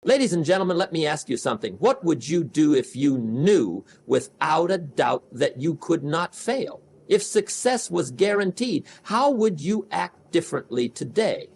Ladies and gentlemen, let me ask you something. What would you do if you knew without a doubt that you could not fail? If success was guaranteed, how would you act differently today?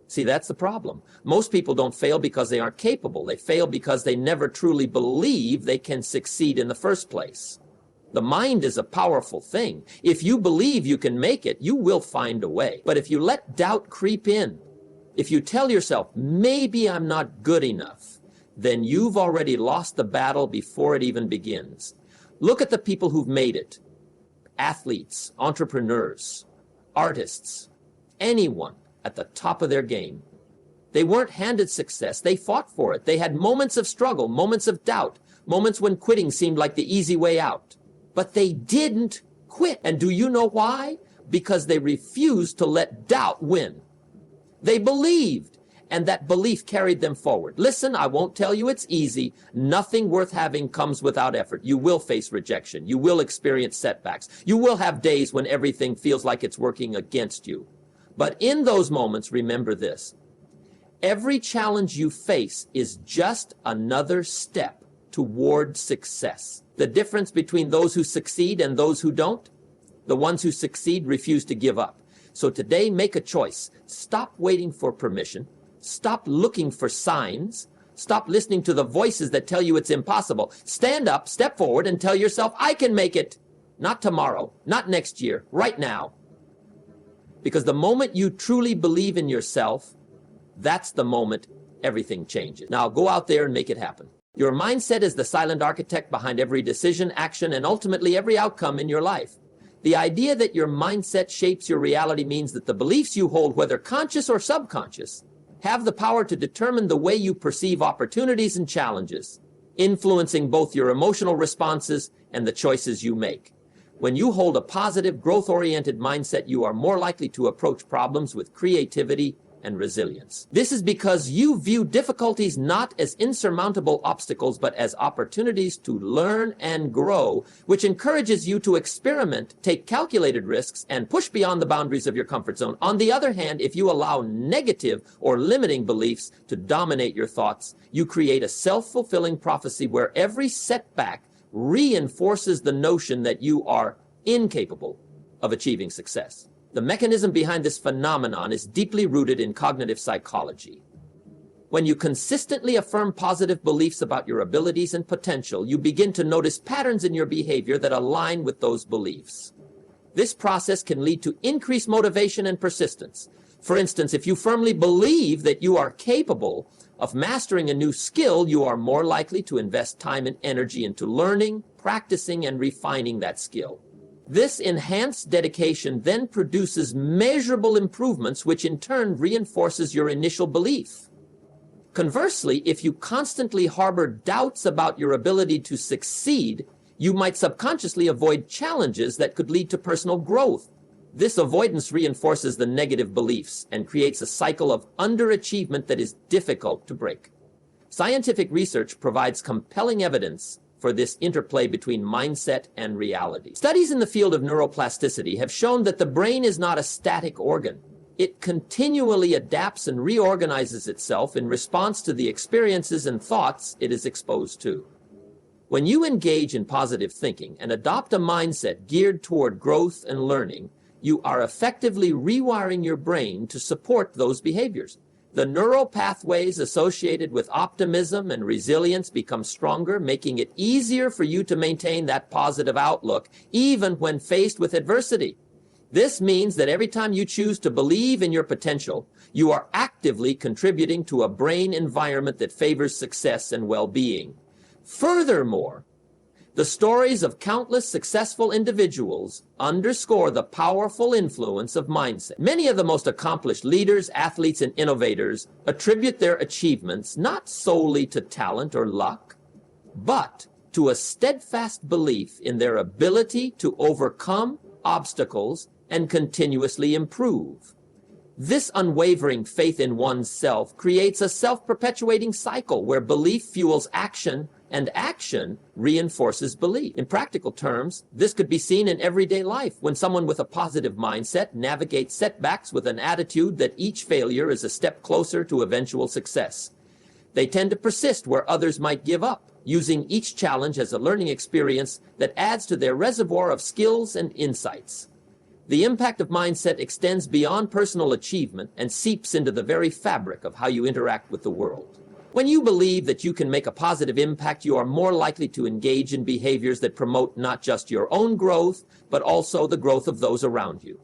See, that's the problem. Most people don't fail because they aren't capable. They fail because they never truly believe they can succeed in the first place. The mind is a powerful thing. If you believe you can make it, you will find a way. But if you let doubt creep in, if you tell yourself, maybe I'm not good enough, then you've already lost the battle before it even begins. Look at the people who've made it. Athletes, entrepreneurs, artists, anyone at the top of their game. They weren't handed success. They fought for it. They had moments of struggle, moments of doubt, moments when quitting seemed like the easy way out. But they didn't quit. And do you know why? Because they refused to let doubt win. They believed, and that belief carried them forward. Listen, I won't tell you it's easy. Nothing worth having comes without effort. You will face rejection. You will experience setbacks. You will have days when everything feels like it's working against you. But in those moments, remember this. Every challenge you face is just another step toward success. The difference between those who succeed and those who don't? The ones who succeed refuse to give up. So today, make a choice. Stop waiting for permission. Stop looking for signs. Stop listening to the voices that tell you it's impossible. Stand up, step forward, and tell yourself, I can make it. Not tomorrow, not next year, right now. Because the moment you truly believe in yourself, that's the moment everything changes. Now go out there and make it happen. Your mindset is the silent architect behind every decision, action, and ultimately every outcome in your life. The idea that your mindset shapes your reality means that the beliefs you hold, whether conscious or subconscious, have the power to determine the way you perceive opportunities and challenges, influencing both your emotional responses and the choices you make. When you hold a positive, growth-oriented mindset, you are more likely to approach problems with creativity and resilience. This is because you view difficulties not as insurmountable obstacles, but as opportunities to learn and grow, which encourages you to experiment, take calculated risks, and push beyond the boundaries of your comfort zone. On the other hand, if you allow negative or limiting beliefs to dominate your thoughts, you create a self-fulfilling prophecy where every setback reinforces the notion that you are incapable of achieving success. The mechanism behind this phenomenon is deeply rooted in cognitive psychology. When you consistently affirm positive beliefs about your abilities and potential, you begin to notice patterns in your behavior that align with those beliefs. This process can lead to increased motivation and persistence. For instance, if you firmly believe that you are capable of mastering a new skill, you are more likely to invest time and energy into learning, practicing, and refining that skill. This enhanced dedication then produces measurable improvements, which in turn reinforces your initial belief. Conversely, if you constantly harbor doubts about your ability to succeed, you might subconsciously avoid challenges that could lead to personal growth. This avoidance reinforces the negative beliefs and creates a cycle of underachievement that is difficult to break. Scientific research provides compelling evidence for this interplay between mindset and reality. Studies in the field of neuroplasticity have shown that the brain is not a static organ. It continually adapts and reorganizes itself in response to the experiences and thoughts it is exposed to. When you engage in positive thinking and adopt a mindset geared toward growth and learning, you are effectively rewiring your brain to support those behaviors. The neural pathways associated with optimism and resilience become stronger, making it easier for you to maintain that positive outlook, even when faced with adversity. This means that every time you choose to believe in your potential, you are actively contributing to a brain environment that favors success and well-being. Furthermore, the stories of countless successful individuals underscore the powerful influence of mindset. Many of the most accomplished leaders, athletes, and innovators attribute their achievements not solely to talent or luck, but to a steadfast belief in their ability to overcome obstacles and continuously improve. This unwavering faith in oneself creates a self-perpetuating cycle where belief fuels action and action reinforces belief. In practical terms, this could be seen in everyday life when someone with a positive mindset navigates setbacks with an attitude that each failure is a step closer to eventual success. They tend to persist where others might give up, using each challenge as a learning experience that adds to their reservoir of skills and insights. The impact of mindset extends beyond personal achievement and seeps into the very fabric of how you interact with the world. When you believe that you can make a positive impact, you are more likely to engage in behaviors that promote not just your own growth, but also the growth of those around you.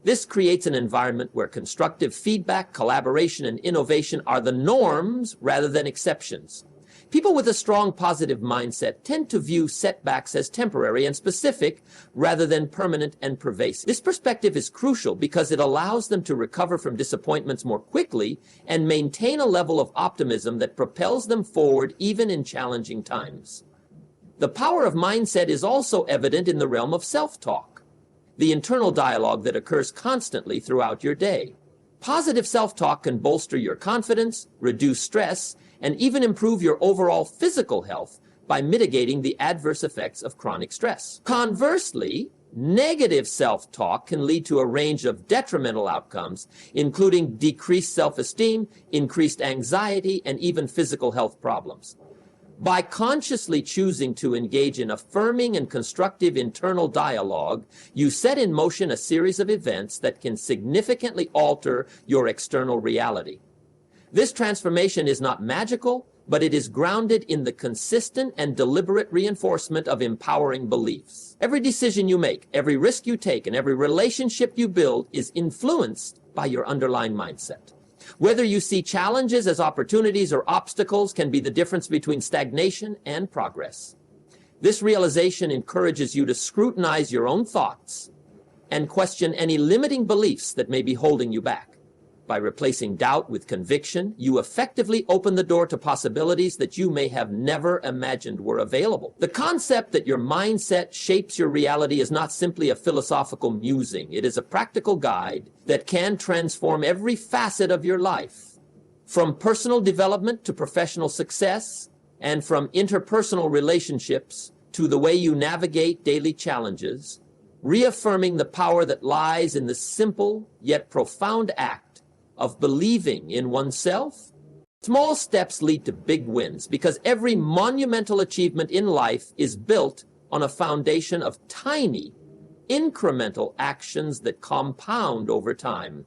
This creates an environment where constructive feedback, collaboration, and innovation are the norms rather than exceptions. People with a strong positive mindset tend to view setbacks as temporary and specific rather than permanent and pervasive. This perspective is crucial because it allows them to recover from disappointments more quickly and maintain a level of optimism that propels them forward even in challenging times. The power of mindset is also evident in the realm of self-talk, the internal dialogue that occurs constantly throughout your day. Positive self-talk can bolster your confidence, reduce stress, and even improve your overall physical health by mitigating the adverse effects of chronic stress. Conversely, negative self-talk can lead to a range of detrimental outcomes, including decreased self-esteem, increased anxiety, and even physical health problems. By consciously choosing to engage in affirming and constructive internal dialogue, you set in motion a series of events that can significantly alter your external reality. This transformation is not magical, but it is grounded in the consistent and deliberate reinforcement of empowering beliefs. Every decision you make, every risk you take, and every relationship you build is influenced by your underlying mindset. Whether you see challenges as opportunities or obstacles can be the difference between stagnation and progress. This realization encourages you to scrutinize your own thoughts and question any limiting beliefs that may be holding you back. By replacing doubt with conviction, you effectively open the door to possibilities that you may have never imagined were available. The concept that your mindset shapes your reality is not simply a philosophical musing. It is a practical guide that can transform every facet of your life, from personal development to professional success, and from interpersonal relationships to the way you navigate daily challenges, reaffirming the power that lies in the simple yet profound act of believing in oneself. Small steps lead to big wins because every monumental achievement in life is built on a foundation of tiny, incremental actions that compound over time.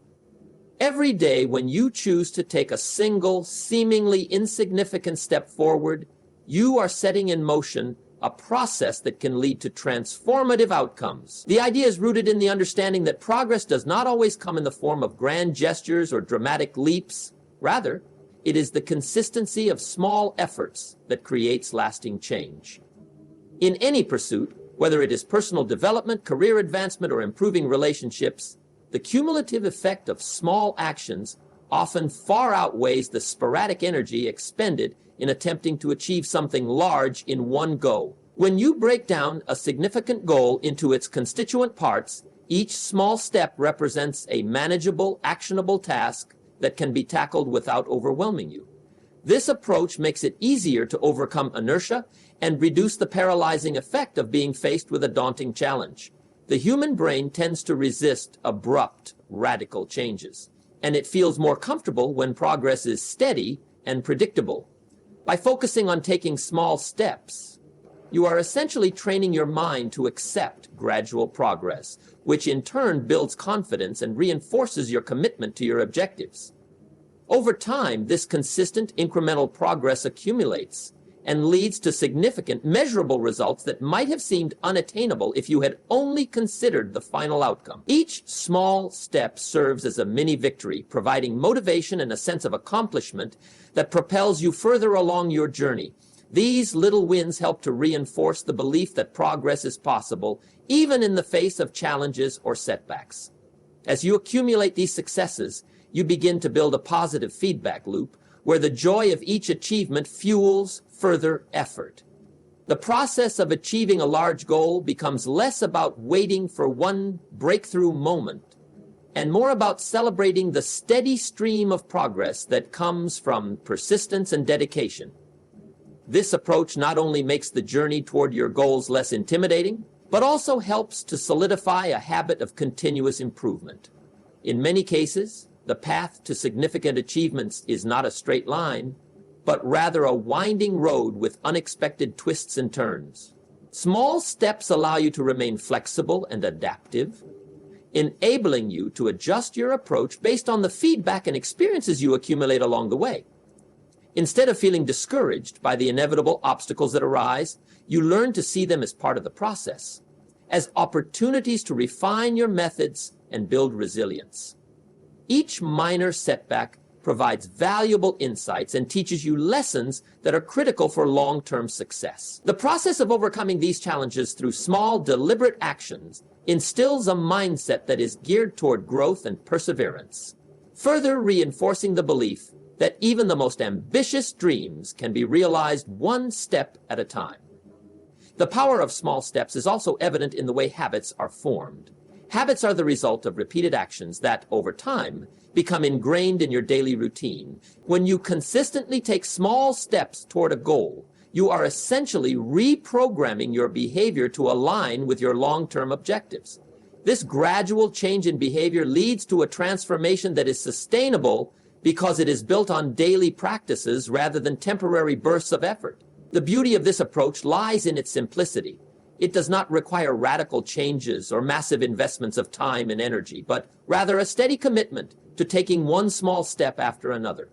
Every day when you choose to take a single, seemingly insignificant step forward, you are setting in motion a process that can lead to transformative outcomes. The idea is rooted in the understanding that progress does not always come in the form of grand gestures or dramatic leaps. Rather, it is the consistency of small efforts that creates lasting change. In any pursuit, whether it is personal development, career advancement, or improving relationships, the cumulative effect of small actions often far outweighs the sporadic energy expended in attempting to achieve something large in one go. When you break down a significant goal into its constituent parts, each small step represents a manageable, actionable task that can be tackled without overwhelming you. This approach makes it easier to overcome inertia and reduce the paralyzing effect of being faced with a daunting challenge. The human brain tends to resist abrupt, radical changes, and it feels more comfortable when progress is steady and predictable. By focusing on taking small steps, you are essentially training your mind to accept gradual progress, which in turn builds confidence and reinforces your commitment to your objectives. Over time, this consistent incremental progress accumulates and leads to significant, measurable results that might have seemed unattainable if you had only considered the final outcome. Each small step serves as a mini victory, providing motivation and a sense of accomplishment that propels you further along your journey. These little wins help to reinforce the belief that progress is possible, even in the face of challenges or setbacks. As you accumulate these successes, you begin to build a positive feedback loop where the joy of each achievement fuels further effort. The process of achieving a large goal becomes less about waiting for one breakthrough moment and more about celebrating the steady stream of progress that comes from persistence and dedication. This approach not only makes the journey toward your goals less intimidating, but also helps to solidify a habit of continuous improvement. In many cases, the path to significant achievements is not a straight line, but rather a winding road with unexpected twists and turns. Small steps allow you to remain flexible and adaptive, enabling you to adjust your approach based on the feedback and experiences you accumulate along the way. Instead of feeling discouraged by the inevitable obstacles that arise, you learn to see them as part of the process, as opportunities to refine your methods and build resilience. Each minor setback provides valuable insights and teaches you lessons that are critical for long-term success. The process of overcoming these challenges through small, deliberate actions instills a mindset that is geared toward growth and perseverance, further reinforcing the belief that even the most ambitious dreams can be realized one step at a time. The power of small steps is also evident in the way habits are formed. Habits are the result of repeated actions that, over time, become ingrained in your daily routine. When you consistently take small steps toward a goal, you are essentially reprogramming your behavior to align with your long-term objectives. This gradual change in behavior leads to a transformation that is sustainable because it is built on daily practices rather than temporary bursts of effort. The beauty of this approach lies in its simplicity. It does not require radical changes or massive investments of time and energy, but rather a steady commitment to taking one small step after another.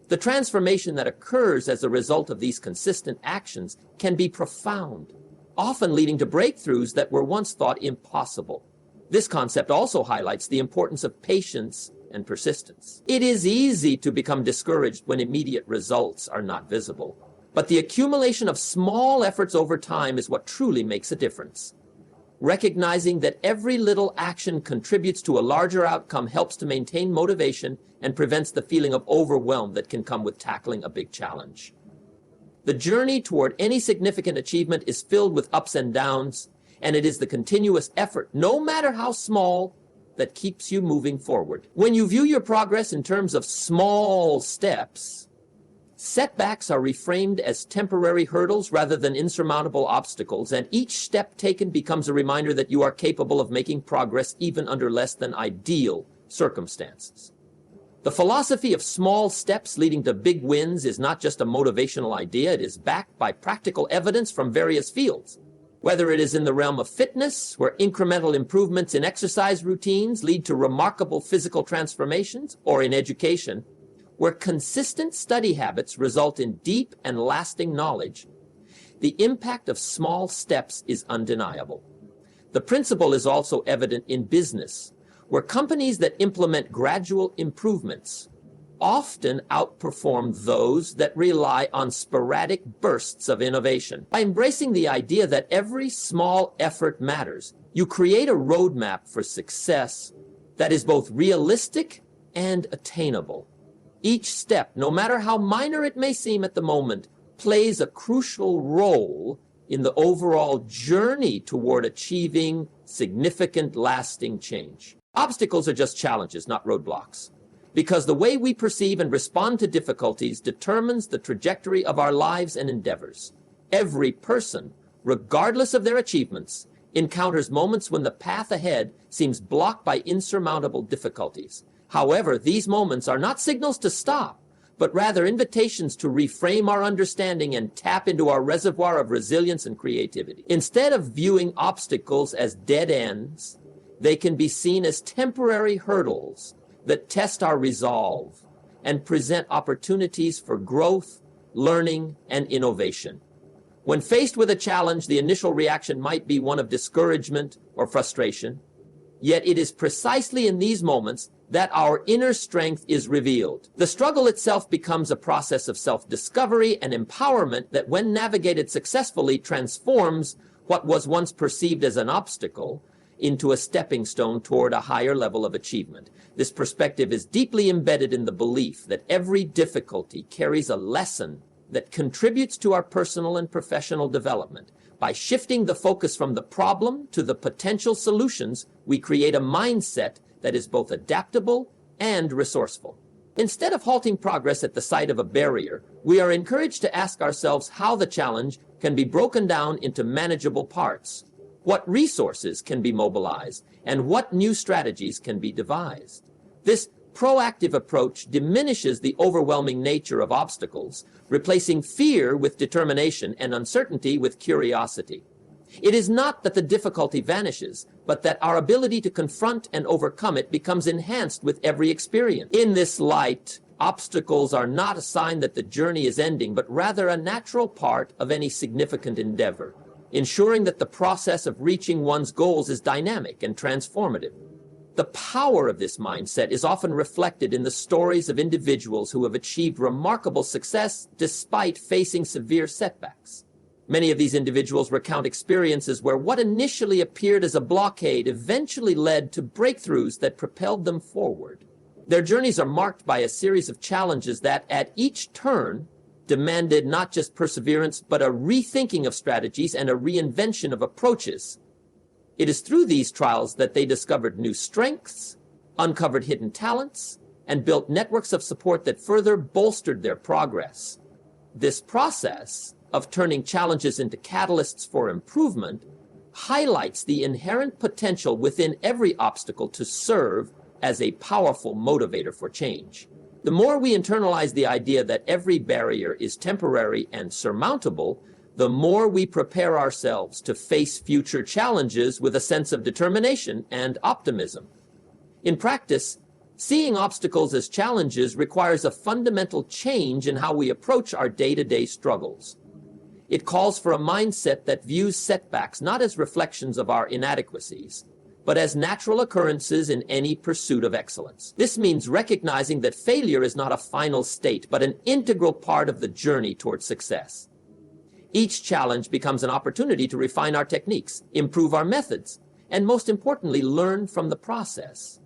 The transformation that occurs as a result of these consistent actions can be profound, often leading to breakthroughs that were once thought impossible. This concept also highlights the importance of patience and persistence. It is easy to become discouraged when immediate results are not visible, but the accumulation of small efforts over time is what truly makes a difference. Recognizing that every little action contributes to a larger outcome helps to maintain motivation and prevents the feeling of overwhelm that can come with tackling a big challenge. The journey toward any significant achievement is filled with ups and downs, and it is the continuous effort, no matter how small, that keeps you moving forward. When you view your progress in terms of small steps, setbacks are reframed as temporary hurdles rather than insurmountable obstacles, and each step taken becomes a reminder that you are capable of making progress even under less than ideal circumstances. The philosophy of small steps leading to big wins is not just a motivational idea, it is backed by practical evidence from various fields. Whether it is in the realm of fitness, where incremental improvements in exercise routines lead to remarkable physical transformations, or in education, where consistent study habits result in deep and lasting knowledge, the impact of small steps is undeniable. The principle is also evident in business, where companies that implement gradual improvements often outperform those that rely on sporadic bursts of innovation. By embracing the idea that every small effort matters, you create a roadmap for success that is both realistic and attainable. Each step, no matter how minor it may seem at the moment, plays a crucial role in the overall journey toward achieving significant, lasting change. Obstacles are just challenges, not roadblocks, because the way we perceive and respond to difficulties determines the trajectory of our lives and endeavors. Every person, regardless of their achievements, encounters moments when the path ahead seems blocked by insurmountable difficulties. However, these moments are not signals to stop, but rather invitations to reframe our understanding and tap into our reservoir of resilience and creativity. Instead of viewing obstacles as dead ends, they can be seen as temporary hurdles that test our resolve and present opportunities for growth, learning, and innovation. When faced with a challenge, the initial reaction might be one of discouragement or frustration, yet it is precisely in these moments that our inner strength is revealed. The struggle itself becomes a process of self-discovery and empowerment that, when navigated successfully, transforms what was once perceived as an obstacle into a stepping stone toward a higher level of achievement. This perspective is deeply embedded in the belief that every difficulty carries a lesson that contributes to our personal and professional development. By shifting the focus from the problem to the potential solutions, we create a mindset that is both adaptable and resourceful. Instead of halting progress at the sight of a barrier, we are encouraged to ask ourselves how the challenge can be broken down into manageable parts, what resources can be mobilized, and what new strategies can be devised. This proactive approach diminishes the overwhelming nature of obstacles, replacing fear with determination and uncertainty with curiosity. It is not that the difficulty vanishes, but that our ability to confront and overcome it becomes enhanced with every experience. In this light, obstacles are not a sign that the journey is ending, but rather a natural part of any significant endeavor, ensuring that the process of reaching one's goals is dynamic and transformative. The power of this mindset is often reflected in the stories of individuals who have achieved remarkable success despite facing severe setbacks. Many of these individuals recount experiences where what initially appeared as a blockade eventually led to breakthroughs that propelled them forward. Their journeys are marked by a series of challenges that, at each turn, demanded not just perseverance, but a rethinking of strategies and a reinvention of approaches. It is through these trials that they discovered new strengths, uncovered hidden talents, and built networks of support that further bolstered their progress. This process of turning challenges into catalysts for improvement highlights the inherent potential within every obstacle to serve as a powerful motivator for change. The more we internalize the idea that every barrier is temporary and surmountable, the more we prepare ourselves to face future challenges with a sense of determination and optimism. In practice, seeing obstacles as challenges requires a fundamental change in how we approach our day-to-day struggles. It calls for a mindset that views setbacks not as reflections of our inadequacies, but as natural occurrences in any pursuit of excellence. This means recognizing that failure is not a final state, but an integral part of the journey toward success. Each challenge becomes an opportunity to refine our techniques, improve our methods, and most importantly, learn from the process.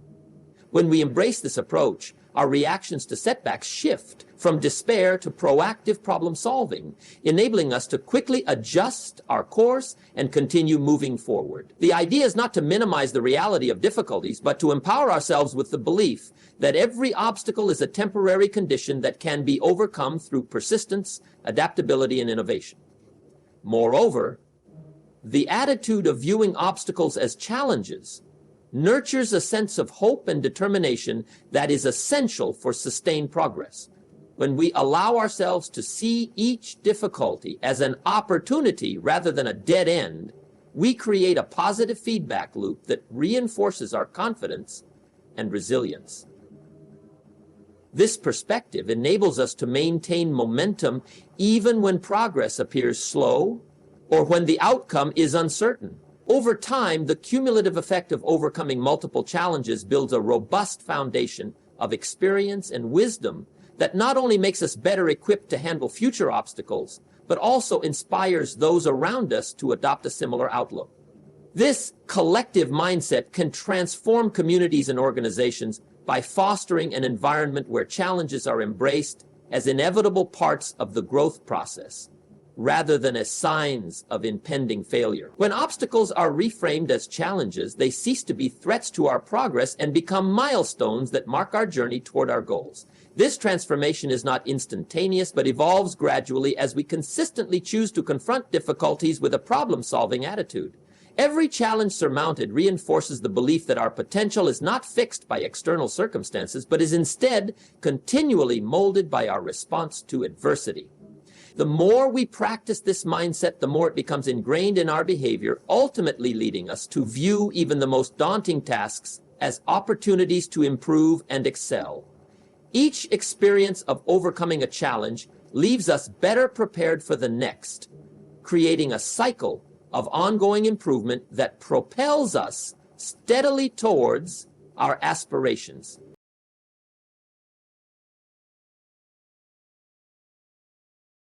When we embrace this approach, our reactions to setbacks shift from despair to proactive problem solving, enabling us to quickly adjust our course and continue moving forward. The idea is not to minimize the reality of difficulties, but to empower ourselves with the belief that every obstacle is a temporary condition that can be overcome through persistence, adaptability, and innovation. Moreover, the attitude of viewing obstacles as challenges nurtures a sense of hope and determination that is essential for sustained progress. When we allow ourselves to see each difficulty as an opportunity rather than a dead end, we create a positive feedback loop that reinforces our confidence and resilience. This perspective enables us to maintain momentum even when progress appears slow or when the outcome is uncertain. Over time, the cumulative effect of overcoming multiple challenges builds a robust foundation of experience and wisdom that not only makes us better equipped to handle future obstacles, but also inspires those around us to adopt a similar outlook. This collective mindset can transform communities and organizations by fostering an environment where challenges are embraced as inevitable parts of the growth process, rather than as signs of impending failure. When obstacles are reframed as challenges, they cease to be threats to our progress and become milestones that mark our journey toward our goals. This transformation is not instantaneous, but evolves gradually as we consistently choose to confront difficulties with a problem-solving attitude. Every challenge surmounted reinforces the belief that our potential is not fixed by external circumstances, but is instead continually molded by our response to adversity. The more we practice this mindset, the more it becomes ingrained in our behavior, ultimately leading us to view even the most daunting tasks as opportunities to improve and excel. Each experience of overcoming a challenge leaves us better prepared for the next, creating a cycle of ongoing improvement that propels us steadily towards our aspirations.